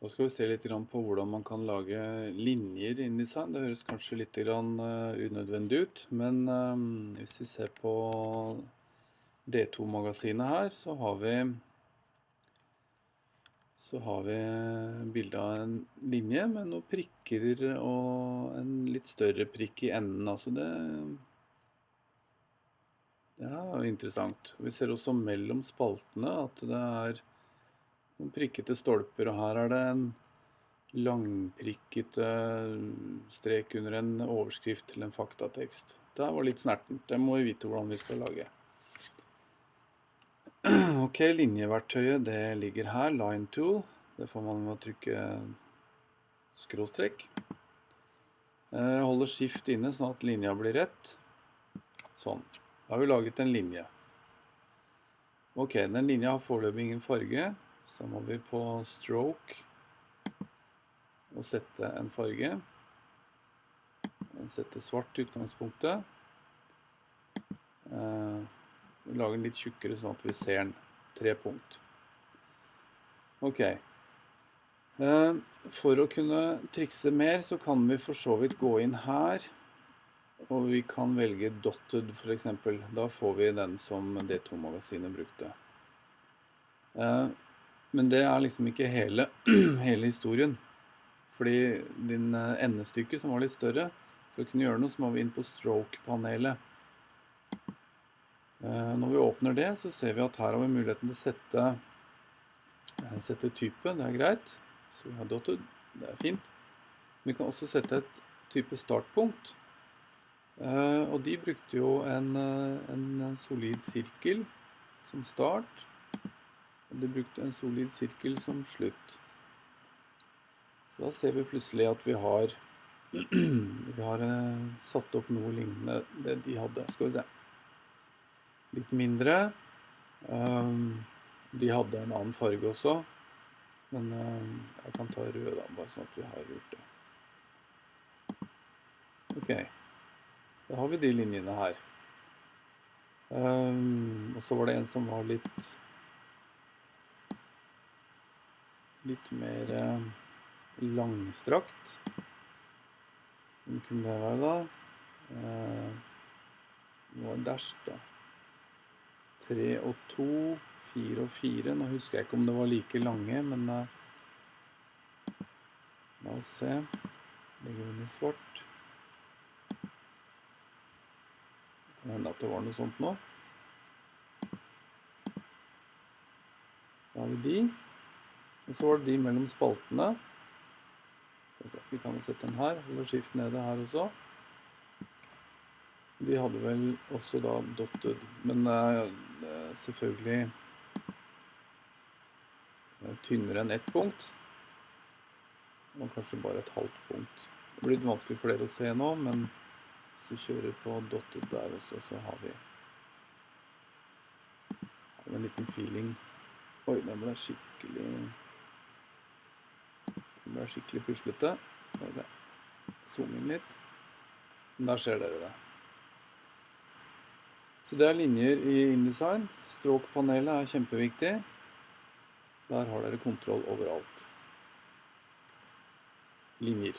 Da skal vi se litt på hvordan man kan lage linjer i InDesign. Det høres kanskje litt unødvendig ut, men hvis vi ser på D2-magasinet her, så har vi bildet av en linje med noen prikker og en litt større prikk i enden. Altså det er jo interessant. Vi ser også mellom spaltene at det er noen prikkete stolper, og her er det en langprikkete strek under en overskrift til en faktatekst. Det var litt snertent. Det må vi vite hvordan vi skal lage. Ok, linjeverktøyet det ligger her, Line Tool. Det får man ved å trykke skråstrek. Jeg holder Shift inne sånn at linja blir rett. Sånn. Da har vi laget en linje. Ok, den linja har foreløpig ingen farge. Så må vi på Stroke og sette en farge. Sette svart i utgangspunktet. Vi lager den litt tjukkere sånn at vi ser den. 3 punkt. Ok. For å kunne trikse mer så kan vi for så vidt gå inn her. Og vi kan velge Dotted for eksempel. Da får vi den som D2-magasinet brukte. Men det er liksom ikke hele historien. Fordi din endestykke som var litt større, for å kunne gjøre noe så må vi inn på Stroke-panelet. Når vi åpner det så ser vi at her har vi muligheten til å sette type, det er greit. Så vi har Dotted, det er fint. Vi kan også sette et type startpunkt. Og de brukte jo en solid sirkel som start. De brukte en solid sirkel som slutt. Så da ser vi plutselig at vi har satt opp noe lignende det de hadde. Skal vi se. Litt mindre. De hadde en annen farge også. Men jeg kan ta rød da, bare sånn at vi har gjort det. Ok. Da har vi de linjene her. Og så var det en som var litt mer langstrakt. Hvem kunne det være da? Det var dash da. 3 og 2, 4 og 4. Nå husker jeg ikke om det var like lange, men la oss se. Legger den i svart. Det kan hende at det var noe sånt nå. Da har vi de. Og så var det de mellom spaltene. Vi kan sette den her, holde Shift nede her også. De hadde vel også da Dotted, men selvfølgelig tynnere enn ett punkt. Og kanskje bare et halvt punkt. Det blir litt vanskelig for dere å se nå, men hvis vi kjører på Dotted der også, så har vi en liten feeling. Oi, den ble skikkelig puslete. Zoom inn litt. Der ser dere det. Så det er linjer i InDesign. Stroke-panelet er kjempeviktig. Der har dere kontroll overalt. Linjer.